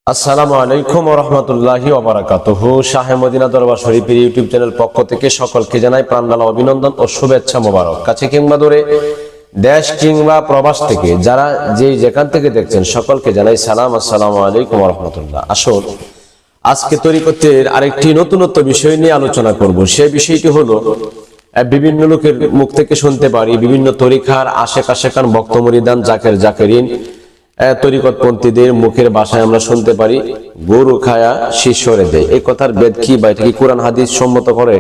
আসসালামু আলাইকুম ওয়া রাহমাতুল্লাহি ওয়া বারাকাতুহু। শাহে মদিনা দরবার শরীফের ইউটিউব চ্যানেল পক্ষ থেকে সকলকে জানাই প্রাণঢালা অভিনন্দন ও শুভেচ্ছা মোবারক। কাছে কিংবা দূরে, দেশ কিংবা প্রবাস থেকে যারা যেখান থেকে দেখছেন সকলকে জানাই সালাম, আসসালামু আলাইকুম ওয়া রাহমাতুল্লাহ। আসুন আজকে তরিকতের আরেকটি নতুনত্ব বিষয় নিয়ে আলোচনা করব। সেই বিষয়টি হলো, বিভিন্ন লোকের মুখ থেকে শুনতে পারি, বিভিন্ন তরিকার আশেক আশেকান ভক্ত মুরিদান জাকের জাকেরিন তরিকতপন্থীদের মুখের ভাষায় আমরা শুনতে পারি গরু খায়া শিষ্যরে দেয়। এই কথার বেদ কি, বা এটা কি কোরআন হাদিস সম্মত করে,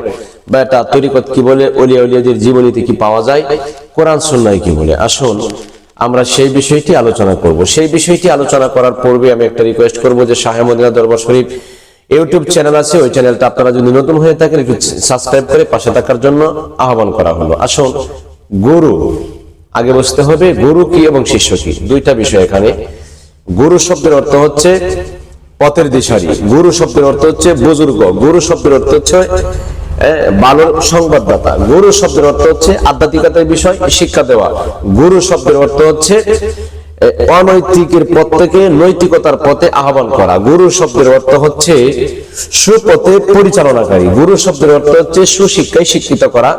বা এটা তরিকত কি বলে, ওলিয়া উলিয়াদের জীবনীতে কি পাওয়া যায়, কোরআন সুন্নাহ কি বলে? আসুন আমরা সেই বিষয়টি আলোচনা করব। সেই বিষয়টি আলোচনা করার পূর্বে আমি একটা রিকোয়েস্ট করব যে শাহে মদিনা দরবার শরীফ ইউটিউব চ্যানেল আছে, ওই চ্যানেলটা আপনারা যদি নতুন হয়ে থাকেন একটু সাবস্ক্রাইব করে পাশে থাকার জন্য আহ্বান করা হলো। আসুন, গুরু আগে বুঝতে হবে, গুরু কি এবং শিষ্য কি, দুইটা বিষয় এখানে। গুরু শব্দের অর্থ হচ্ছে পথের দিশারি, গুরু শব্দের অর্থ হচ্ছে বুজুর্গ, গুরু শব্দের অর্থ হচ্ছে ভালো সংবাদদাতা, গুরু শব্দের অর্থ হচ্ছে আধ্যাত্মিকতার বিষয় শিক্ষা দেওয়া, গুরু শব্দের অর্থ হচ্ছে অনৈতিকের পথ থেকে নৈতিকতার পথে আহ্বান করা, গুরু শব্দের অর্থ হচ্ছে সুপথে পরিচালনাকারী, গুরু শব্দের অর্থ হচ্ছে সুশিক্ষায় শিক্ষিত করা,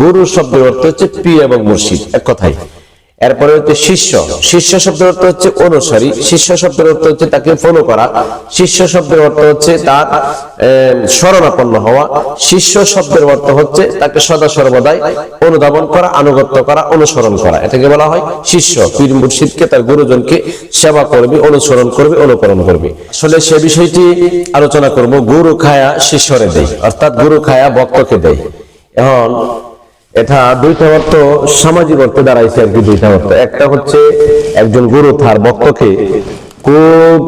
গুরু শব্দের অর্থ হচ্ছে পীর এবং মুর্শিদ, এক কথায়। এরপরে হচ্ছে শিষ্য, শিষ্য শব্দের অর্থ হচ্ছে অনুসারী, শিষ্য শব্দের অর্থ হচ্ছে তাকে ফলো করা, শিষ্য শব্দের অর্থ হচ্ছে তার শরণাপন্ন হওয়া, শিষ্য শব্দের অর্থ হচ্ছে তাকে সদা সর্বদাই অনুধাবন করা, আনুগত্য করা, অনুসরণ করা, এটাকে বলা হয় শিষ্য। পীর মুর্শিদকে, তার গুরুজনকে সেবা করবে, অনুসরণ করবে, অনুকরণ করবে। আসলে সে বিষয়টি আলোচনা করব। গুরু খায়া শিষ্যরে দেয়, অর্থাৎ গুরু খায়া ভক্তকে দেয়। এখন এটা দুইটা অর্থ, সামাজিক অর্থে দাঁড়াইছে আর কি। দুইটা অর্থ, একটা হচ্ছে একজন গুরু তার ভক্তকে খুব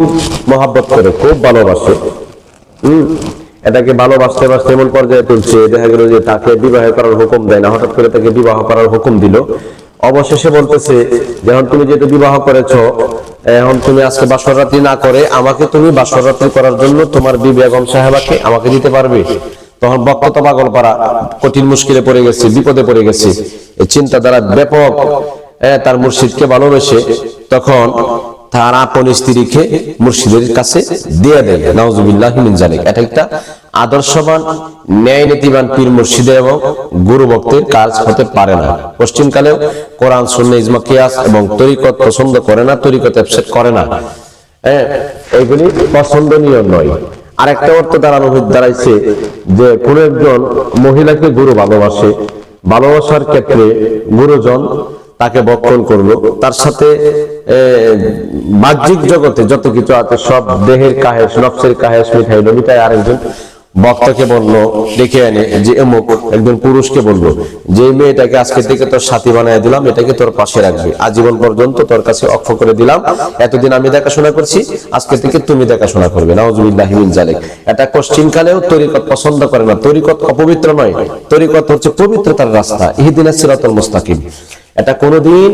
মহাব্বত করে, খুব ভালোবাসে, এটাকে ভালোবাসতে বাসতে এমন পর্যায়ে তুলছে, দেখা গেল যে তাকে বিবাহ করার হুকুম দেয় না, হঠাৎ করে তাকে বিবাহ করার হুকুম দিল। অবশেষে বলতেছে, যখন তুমি যেহেতু বিবাহ করেছ, এখন তুমি আজকে বাসর রাত্রি না করে আমাকে তুমি বাসর রাত্রি করার জন্য তোমার বিবি বেগম সাহেবাকে আমাকে দিতে পারবে? তখন ভক্ত তো পাগল পারা, কঠিন মুশকিলে পড়ে গেছে, বিপদে পড়ে গেছে। এই চিন্তা দ্বারা ব্যাপক তার মুর্শিদকে ভালোবেসে তখন তার আপন স্ত্রীকে মুর্শিদের কাছে দিয়ে দেয়। নাউজুবিল্লাহি মিন যালিক। এটা একটা আদর্শবান, ন্যায় নীতিবান পীর মুর্শিদের এবং গুরু ভক্তের কাজ হতে পারে না। পশ্চিমকালেও কোরআন সুন্নাহ ইজমা কিয়াস এবং তরিকত পছন্দ করে না, তরিকত অ্যাকসেপ্ট করে না, এইগুলি পছন্দনীয় নয়। আরেকটা অর্থ দাঁড়াইছে যে কোন একজন মহিলাকে গুরু ভালোবাসে, ভালোবাসার ক্ষেত্রে গুরুজন তাকে বক্ষণ করলো, তার সাথে বাহ্যিক জগতে যত কিছু আছে সব দেহের কাহেস, নফসের কাহেস মিঠাইলো, মিঠাই আরেকজন ভক্তকে বললো, ডেকে আনে যে অমুক একজন পুরুষকে বললো যে মেয়েটাকে আজকে থেকে তোর সাথী বানিয়ে দিলাম, এটাকে তোর পাশে রাখবে, আজীবন পর্যন্ত তোর কাছে অক্ষ করে দিলাম, এতদিন আমি দেখাশোনা করছি, আজকে থেকে তুমি দেখাশোনা করবে। নাউজুবিল্লাহি মিন যালিক। এটা পশ্চিমকালেও তরিকত পছন্দ করে না। তরিকত অপবিত্র নয়, তরিকত হচ্ছে পবিত্রতার রাস্তা, ইহদিনাস সিরাতাল মুস্তাকিম। এটা কোনোদিন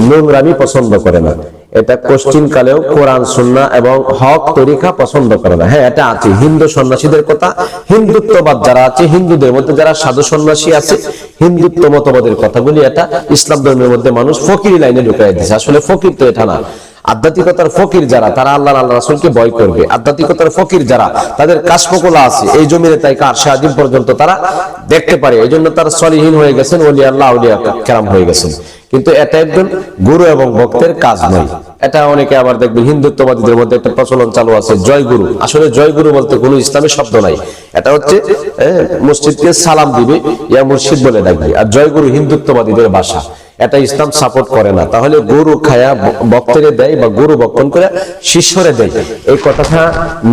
নোংরামি পছন্দ করে না। এটা পশ্চিমকালেও কোরআন সুন্নাহ এবং হক তরিকা পছন্দ করে না। হ্যাঁ, এটা আছে হিন্দু সন্ন্যাসীদের কথা, হিন্দুত্ববাদ যারা আছে, হিন্দুদের মধ্যে যারা সাধু সন্ন্যাসী আছে, হিন্দুত্ব মতবাদের কথাগুলি এটা ইসলাম ধর্মের মধ্যে মানুষ ফকির লাইনে ঢুকাই দিয়েছে। আসলে ফকির তো এটা না। আধ্যাত্মিকতার ফকির যারা, তারা আল্লাহ রাসূলকে ভয় করবে। আধ্যাত্মিকতার ফকির যারা, তাদের কাশফকলা আছে, এই জমিনে তাই আরশে আজিম পর্যন্ত তারা দেখতে পারে, এই জন্য তারা সলিহীন হয়ে গেছেন, ওলি আল্লাহ আউলিয়া কেরাম হয়ে গেছেন। কিন্তু এটা একজন গুরু এবং ভক্তের কাজ নয়। এটা অনেকে আবার দেখবেন হিন্দুত্ববাদীদের মধ্যে একটা প্রচলন চালু আছে, জয় গুরু। আসলে জয় গুরু বলতে কোনো ইসলামী শব্দ নাই। এটা হচ্ছে মসজিদকে সালাম দিবে, ইয়া মুর্শিদ বলে ডাকবে। আর জয় গুরু হিন্দুত্ববাদীদের ভাষা, এটা ইসলাম সাপোর্ট করে না। তাহলে গুরু খায়া ভক্তরে দেয় বা গুরু বক্ষণ করে শিষ্যরে দেয়, এই কথাটা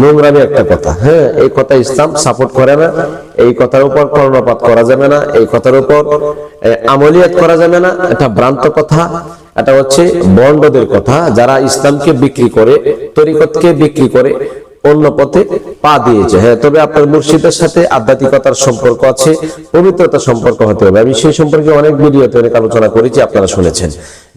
নোংরামি একটা কথা। হ্যাঁ, এই কথা ইসলাম সাপোর্ট করে না। এই কথার উপর কর্ণপাত করা যাবে না, এই কথার উপর আমলিয়াত করা যাবে না। এটা ভ্রান্ত কথা, এটা হচ্ছে বন্ডদের কথা, যারা ইসলামকে বিক্রি করে, তরিকতকে বিক্রি করে অন্য পথে পা দিয়েছে। হ্যাঁ, তবে আপনার মুর্শিদের সাথে আধ্যাত্মিকতার সম্পর্ক আছে, পবিত্রতার সম্পর্ক হতে হবে। আমি সেই সম্পর্কে অনেক ভিডিওতে অনেক আলোচনা করেছি, আপনারা শুনেছেন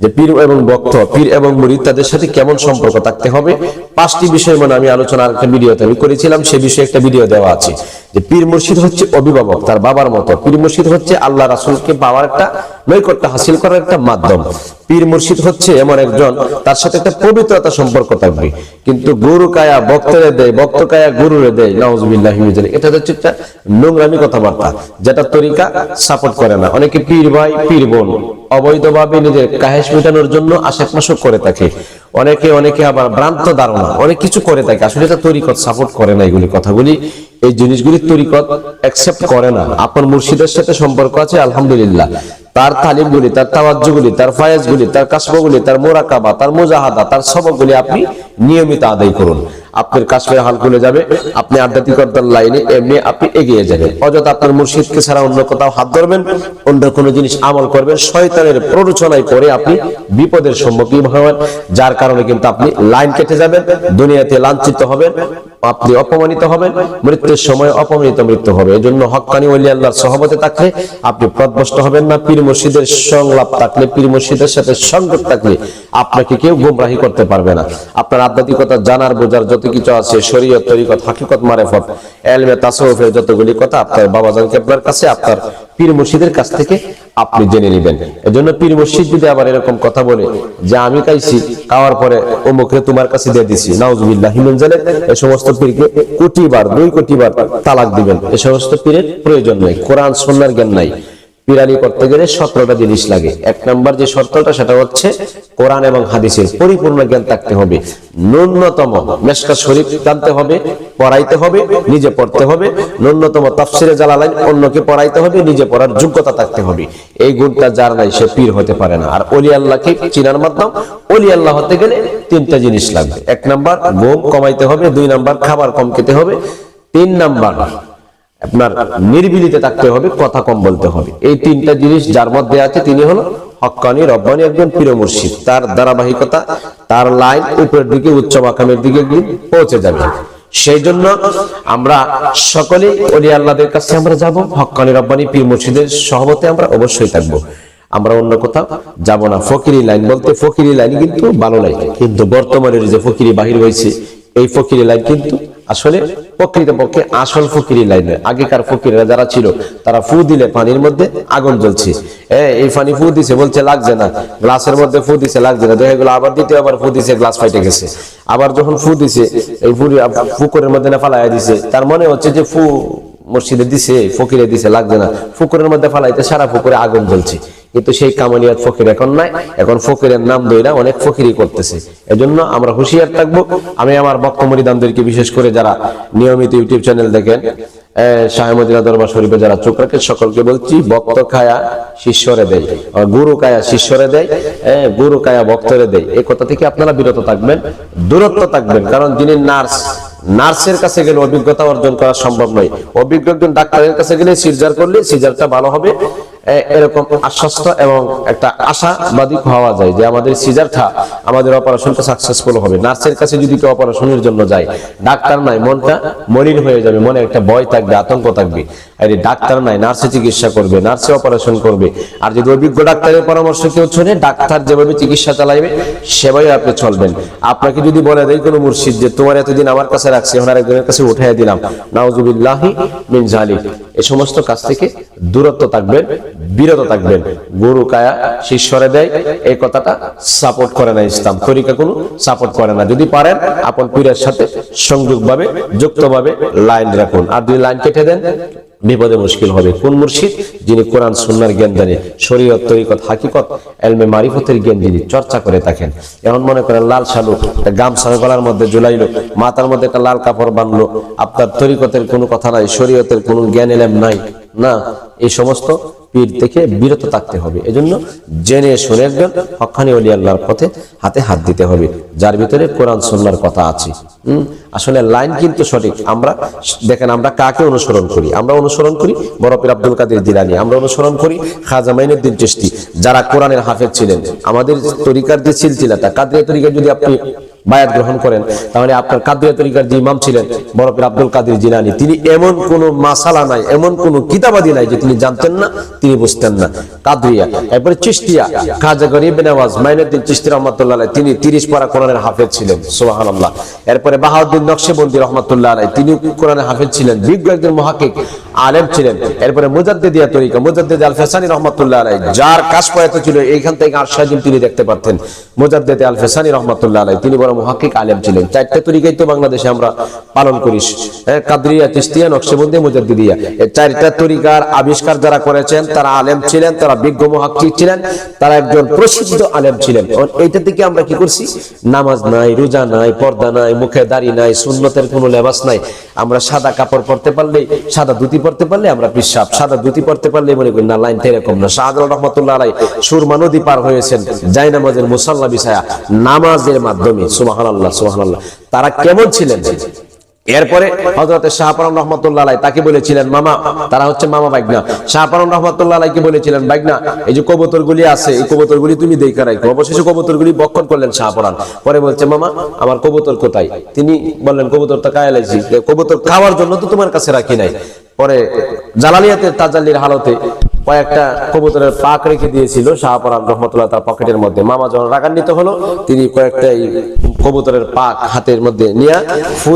যে পীর এবং ভক্ত, পীর এবং মুরিদ তাদের সাথে কেমন সম্পর্ক থাকতে হবে। 5টি বিষয় মানে আমি আলোচনা একটা ভিডিওতে আমি করেছিলাম, সেই বিষয়ে একটা ভিডিও দেওয়া আছে। যে পীর মুর্শিদ হচ্ছে অভিভাবক, তার বাবার মতো। পীর মুর্শিদ হচ্ছে আল্লাহ রাসূলকে পাওয়ার একটা নৈকট্য হাসিল করার একটা মাধ্যম। পীর মুর্শিদ হচ্ছে এমন একজন, তার সাথে একটা পবিত্রতা সম্পর্ক থাকবে। কিন্তু গুরু কায়া ভক্তরে দেয়, ভক্ত কায়া গুরুরে দেয়, নাউজুবিল্লাহি মিন যালিক, এটা হচ্ছে একটা নোংরামি কথাবার্তা, যেটা তরিকা সাপোর্ট করে না। অনেকে পীর ভাই পীর বোন অবৈধভাবে নিজের কাহেশ মেটানোর জন্য আশেক মাসক করে থাকে। অনেকে আবার ভ্রান্ত ধারণা অনেক কিছু করে থাকে, আসলে এটা তরিকত সাপোর্ট করে না। এগুলি কথাগুলি, এই জিনিসগুলি তরিকত অ্যাকসেপ্ট করে না। আপনার মুর্শিদের সাথে সম্পর্ক আছে, আলহামদুলিল্লাহ, তার তালিমগুলি, তার তাওয়াজ্জুগুলি, তার ফায়েজগুলি, তার কাশফগুলি, তার মুরাকাবা, তার মুজাহাদা, তার সবকগুলি আপনি নিয়মিত আদায় করুন। আপনার কাশফের হাল খুলে যাবে, আপনি আধ্যাত্মিকতার লাইনে এমনি আপনি এগিয়ে যাবেন। অযথা আপনার মুর্শিদকে ছাড়া অন্য কোথাও হাত ধরবেন, অন্য কোনো জিনিস আমল করবেন, শয়তানের প্ররোচনায় পড়ে আপনি বিপদের সম্মুখীন হবেন, যার কারণে কিন্তু আপনি লাইন কেটে যাবেন, দুনিয়াতে লাঞ্ছিত হবেন, আপনি অপমানিত হবেন, মৃত্যুর সময় অপমানিত মৃত্যু হবে। এই জন্য হক্কানি ওলি আল্লাহর সহবতে থাকলে আপনি পথভ্রষ্ট হবেন না। পীর মুর্শিদের সংলাপ থাকলে, পীর মুর্শিদের সাথে সংযোগ থাকলে আপনাকে কেউ গোমরাহি করতে পারবে না। আপনার আধ্যাত্মিকতা জানার বোঝার যত কিছু আছে, শরীয়ত, তরিকত, হাকিকত, মারিফত, ইলমে তাসাউফের যতগুলি কথা আপনার বাবাজান কেবলার কাছে, আপনার পীর মুর্শিদের কাছ থেকে আপনি জেনে নেবেন। এজন্য পীর মুর্শিদ যদি আবার এরকম কথা বলে যে আমি খাইছি, খাওয়ার পরে অমুকরে তোমার কাছে দিয়ে দিছি, নাউজুবিল্লাহি মিন যালিক, এই সমস্ত পীরকে কোটিবার 2 কোটিবার তালাক দিবেন। এই সমস্ত পীরের প্রয়োজন নেই। কোরআন সুন্নাহর জ্ঞান নাই। পীরানি করতে গেলে 17টা জিনিস লাগে। 1 নাম্বার যে শর্তটা, সেটা হচ্ছে কোরআন এবং হাদিসের পরিপূর্ণ জ্ঞান থাকতে হবে। ন্যূনতম মিশকাত শরীফ জানতে হবে, পড়াইতে হবে, নিজে পড়তে হবে। ন্যূনতম তাফসিরে জালালাইন অন্যকে পড়াইতে হবে, নিজে পড়ার যোগ্যতা থাকতে হবে। এই গুণটা যার নাই সে পীর হতে পারে না। আর ওলি আল্লাহকে চিনার মাধ্যম, ওলি আল্লাহ হতে গেলে 3টা জিনিস লাগবে। 1 নাম্বার ঘুম কমাইতে হবে, 2 নাম্বার খাবার কম খেতে হবে, 3 নাম্বার আপনার নির্বিলিতে থাকতে হবে, কথা কম বলতে হবে। এই 3টা জিনিস যার মধ্যে আছে, তিনি হলো হক্কানি রব্বানি একজন পীর মুর্শিদ। তার ধারাবাহিকতা, তার লাইন উপরের দিকে, উচ্চ মাকামের দিকে পৌঁছে যাবে। সেই জন্য আমরা সকলেই ওলি আল্লাহদের কাছে আমরা যাব, হক্কানি রব্বানি পীর মুর্শিদের সহবতে আমরা অবশ্যই থাকবো। আমরা অন্য কোথাও যাব না। ফকিরি লাইন বলতে, ফকিরি লাইন কিন্তু ভালো লাগে, কিন্তু বর্তমানের যে ফকিরি বাহির হয়েছে, এই ফকিরি লাইন কিন্তু আসলে প্রকৃতপক্ষে আসল ফকিরি লাইন। আগেকার ফকিররা যারা ছিল, তারা ফু দিলে পানির মধ্যে আগুন জ্বলছে। এই পানি ফু দিছে, বলছে লাগছে না, গ্লাসের মধ্যে ফু দিছে, লাগছে না, দেখা গেলো আবার দ্বিতীয় আবার ফু দিছে, গ্লাস ফাইটে গেছে। আবার যখন ফু দিছে, এই ফুকরের মধ্যে না ফালাইয়া দিছে, তার মনে হচ্ছে যে ফু মসজিদে দিছে, ফকিরে দিছে, লাগছে না, ফুকরের মধ্যে ফালাইতে সারা ফুকরে আগুন জ্বলছে। কিন্তু সেই কামালিয়াত ফকির এখন নাই। এখন ফকিরের নাম দইরা অনেক ফকিরি করতেছে। এজন্য আমরা হুঁশিয়ার থাকবো। আমি আমার বক্তমরিদানদেরকে, বিশেষ করে যারা নিয়মিত ইউটিউব চ্যানেল দেখেন, শাহ মদিনা দরবার শরীফে যারা চোখ রাখেন, সকলকে বলছি, ভক্ত খায়া শিষ্যরে দেয়, গুরু কায়া শিষ্যরে দেয়, গুরু কায়া ভক্তরে দেয়। এই কথা থেকে আপনারা বিরত থাকবেন, দূরত্ব থাকবেন। কারণ যিনি নার্সের কাছে গেলে অভিজ্ঞতা অর্জন করা সম্ভব নয়। অভিজ্ঞ একজন ডাক্তারের কাছে গেলে সিজার করলে সিজারটা ভালো হবে, এরকম আশ্বস্ত এবং একটা আশাবাদী হওয়া যায় যে আমাদের সিজারটা, আমাদের অপারেশনটা সাকসেসফুল হবে। নার্সের কাছে যদি কেউ অপারেশনের জন্য যায়, ডাক্তার নাই, মনটা মলিন হয়ে যাবে, মনে একটা ভয় থাকবে, আতঙ্ক থাকবে। আর ডাক্তার নাই, নার্সে চিকিৎসা করবে, নার্সে অপারেশন করবে। আর যদি অভিজ্ঞ ডাক্তারের পরামর্শ কেউ শোনে, ডাক্তার যেভাবে চিকিৎসা চালাইবে সেভাবে আপনি চলবেন। আপনাকে যদি বলে দেয় কোনো মুর্শিদ যে তোমার এতদিন আমার কাছে রাখছি, এখন আরেকজনের কাছে উঠাইয়া দিলাম, নাউজুবিল্লাহি মিন যালিক, এই সমস্ত কাজ থেকে দূরত্ব থাকবেন, বিরত থাকবেন। গুরু কায়া শিষ্যরে দেয়, এই কথাটা সাপোর্ট করে না ইসলাম, তরিকা কোনো সাপোর্ট করে না। যদি পারেন আপন পীরের সাথে সংযোগভাবে, যুক্তভাবে লাইন রাখুন। আর যদি লাইন কেটে দেন, বিপদে মুশকিল হবে। কোন মুর্শিদ? যিনি কোরআন সুন্নাহর জ্ঞান জানে, শরীয়ত, তরিকত, হাকিকত, ইলমে মারিফতের জ্ঞান যিনি চর্চা করে থাকেন। এখন মনে করেন লাল শালু গামছা গলার মধ্যে ঝুলাইলো, মাথার মধ্যে একটা লাল কাপড় বাঁধলো, আপনার তরিকতের কোনো কথা নাই, শরীয়তের কোনো জ্ঞান এলেম নাই, না, এই সমস্ত পীর থেকে বিরত থাকতে হবে। এজন্য জেনে শুনে একজন হক্কানি ওলি আল্লাহর পথে হাতে হাত দিতে হবে, যার ভিতরে কোরআন সুন্নাহর কথা আছে। আসলে লাইন কিন্তু সঠিক। আমরা দেখেন, আমরা কাকে অনুসরণ করি? আমরা অনুসরণ করি বড় পীর আব্দুল কাদের জিলানী, আমরা অনুসরণ করি খাজা মাইনুদ্দিন চিশতি, যারা কোরআনের হাফেজ ছিলেন। আমাদের তরিকার যে সিলসিলাটা, কাদরিয়া তরিকার যদি আপনি বায়াত গ্রহণ করেন, তাহলে আপনার কাদরিয়া তরিকার যে ইমাম ছিলেন বড় পীর আব্দুল কাদের জিলানী, তিনি এমন কোন মাসালা নাই, এমন কোন কিতাবাদি নাই যে তিনি জানতেন না, তিনি বুঝতেন না। কাদরিয়া, এরপরে চিশতিয়া, খাজা গরিব নওয়াজ মাইনুদ্দিন চিশতি রহমাতুল্লাহ আলাইহি, তিনি 30 পারা কোরআনের হাফেজ ছিলেন, সুবহানাল্লাহ। এরপরে বাহাউদ্দিন নকশবন্দি রহমাতুল্লাহ আলাইহি, তিনি কোরআনের হাফেজ ছিলেন, বিজ্ঞ একজন মুহাক্কিক আলেম ছিলেন। এরপরে মুজাদ্দিদিয়া তরিকা, মুজাদ্দিদ আল ফেসানি রহমাতুল্লাহ আলাইহি, যার কাশফায়াত ছিল এইখান থেকে 8 সাজিম তিনি দেখতে পারতেন। মুজাদ্দিদ আল ফেসানি রহমাতুল্লাহ আলাইহি, তিনি বড় মুহাক্কিক আলেম ছিলেন। 4টা তরিকাই তো বাংলাদেশে আমরা পালন করি, কাদরিয়া, চিশতিয়া, নকশবন্দি, মুজাদ্দিদিয়া। এই 4টা তরিকার আবিষ্কার যারা করেছেন তারা আলেম ছিলেন, তারা বিজ্ঞ মুহাক্কিক ছিলেন, তারা একজন প্রসিদ্ধ আলেম ছিলেন। এইটা থেকে আমরা কি করছি? নামাজ নাই, রোজা নাই, পর্দা নাই, মুখে দাড়ি নাই, সুন্নতের কোনো লেবাস নাই। আমরা সাদা কাপড় পরতে পারলে, সাদা ধুতি পরতে পারলে আমরা পিশাব, সাদা ধুতি পরতে পারলে মনে করি না। লাইন এরকম না। শাহজালাল রাহমাতুল্লাহ আলাইহি সুরমা নদী পার হয়েছেন জায়নামাজের মুসাল্লা বিছায়া নামাজের মাধ্যমে। সুবহানাল্লাহ, সুবহানাল্লাহ। তারা কেমন ছিলেন? এরপরে হযরতে শাহপরান রহমাতুল্লাহ আলাইহি তাকে বলেছিলেন মামা, তারা হচ্ছে মামা বাইগনা। শাহপরান রহমাতুল্লাহ আলাইহি বলেছিলেন, বাইগনা এই যে কবুতরগুলি আছে, এই কবুতরগুলি তুমি দেখে রাখো। অবশেষে কবুতরগুলি বক্ষণ করলেন শাহপরান। পরে বলছে, মামা আমার কবুতর কোথায়? তিনি বললেন, কবুতর তো খায় লাইছি, কবুতর খাওয়ার জন্য তো তোমার কাছে রাখি নাই। পরে জালালিয়াতের তাজাল্লির হালতে কয়েকটা কবুতরের পাক রেখে দিয়েছিল শাহপরান রহমাতুল্লাহ তার পকেটের মধ্যে। মামা যখন রাগান্বিত হলো, তিনি কয়েকটা কবুতরের পাক হাতের মধ্যে নিয়ে ফু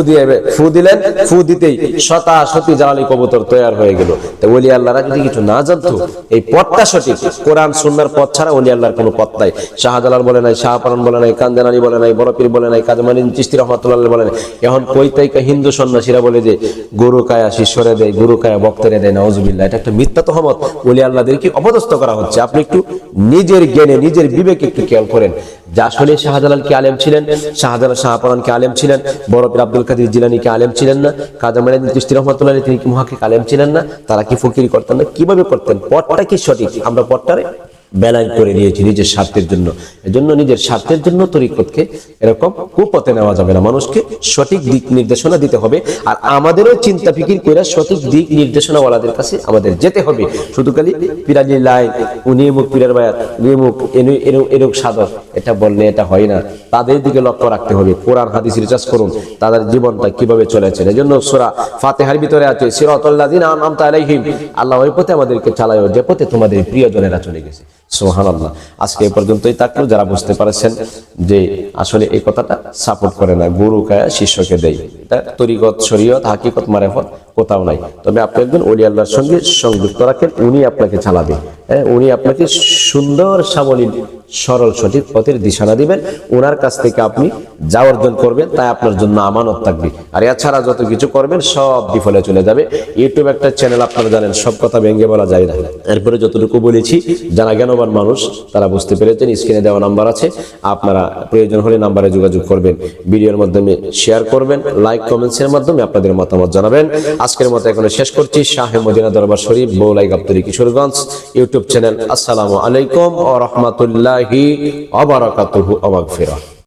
দিলেন। ফু দিতেই শতাশতি জালালি কবুতর তৈরি হয়ে গেল। তো ওলি আল্লাহরা যদি কিছু না জানতো, এই পথটা সঠিক, কোরআন সুন্নাহর পথ ছাড়া ওলি আল্লাহর কোনো পথ নাই। শাহজালাল বলে নাই, শাহপরান বলে নাই, কান্দানানি বলে নাই, বড় পীর বলে নাই, কাজী মাইনুদ্দিন চিশতি রহমাতুল্লাহ বলে নাই। এখন কইতাইকা হিন্দু সন্ন্যাসীরা বলে যে গরু কায়া শিষ্যরে দেয়, গরু কায়া ভক্তরে দেয়, নাউজুবিল্লাহ। এটা একটা মিথ্যা তহমত। ওলি আল্লাহদেরকে অপদস্থ করা হচ্ছে। আপনি একটু নিজের জ্ঞানে, নিজের বিবেকে একটু খেয়াল করেন যে আসলে শাহজালাল কি আলেম ছিলেন? শাহপরান কি আলেম ছিলেন? বড় পীর আব্দুল কাদের জিলানী কি আলেম ছিলেন না? খাজা মাইনুদ্দিন চিশতি রহমাতুল্লাহ আলাইহি তিনি কি মুহাক্কিক আলেম ছিলেন না? তারা কি ফকিরি করতেন না? কিভাবে করতেন? পথটা কি সঠিক? আমরা পথটারে বেলাইন করে নিয়েছি নিজের স্বার্থের জন্য। এজন্য নিজের স্বার্থের জন্য তরিকতকে এরকম কুপথে নেওয়া যাবে না। মানুষকে সঠিক দিক নির্দেশনা দিতে হবে। আর আমাদেরও চিন্তা ফিকির করে সঠিক দিক নির্দেশনাওয়ালাদের কাছে আমাদের যেতে হবে। শুধু খালি পিরালি লাইন, উনি মুখ পীরের বায়াত, উনি মুখ এরূপ সাদর, এটা বললে এটা হয় না। তাদের দিকে লক্ষ্য রাখতে হবে। কোরআন হাদিস রিসার্চ করুন, তাদের জীবনটা কিভাবে চলেছে। এজন্য সূরা ফাতিহার ভিতরে আছে সিরাতাল লাযিনা আনআমতা আলাইহিম, আল্লাহ ওই পথে আমাদেরকে চালায় যে পথে তোমাদের প্রিয়জনেরা চলে গেছে। সুবহানাল্লাহ। আজকে এই পর্যন্তই থাকলো। যারা বুঝতে পারছেন যে আসলে এই কথাটা সাপোর্ট করে না, গুরু কায়া শিষ্যকে দেয়, এটা তরিকত, শরীয়ত, হাকিকত, মারিফত কোথাও নাই। তবে আপনি একজন ওলি আল্লাহর সঙ্গে সংযুক্ত রাখেন, উনি আপনাকে চালাবে। উনি আপনাকে সুন্দর সাবলীল সরল সঠিক পথের দিশানা দিবেন। ওনার কাছ থেকে আপনি যা অর্জন করবেন তাই আপনার জন্য আমানত থাকবে। আর এছাড়া যত কিছু করবেন সব বিফলে চলে যাবে। ইউটিউব একটা চ্যানেল, আপনারা জানেন সব কথা ভেঙে বলা যায় না। এরপরে যতটুকু বলেছি, যারা জ্ঞানবান মানুষ তারা বুঝতে পেরেছেন। স্ক্রিনে দেওয়া নাম্বার আছে, আপনারা প্রয়োজন হলে নাম্বারে যোগাযোগ করবেন। ভিডিওর মাধ্যমে শেয়ার করবেন, লাইক কমেন্টসের মাধ্যমে আপনাদের মতামত জানাবেন। আজকের মতো এখানে শেষ করছি। শাহে মদিনা দরবার শরীফ, বৌলাই গাবতলী, কিশোরগঞ্জ, ইউটিউব চ্যানেল। আসসালামু আলাইকুম ওয়া রাহমাতুল্লাহি ওয়া বারাকাতুহু ওয়া মাগফিরাহ।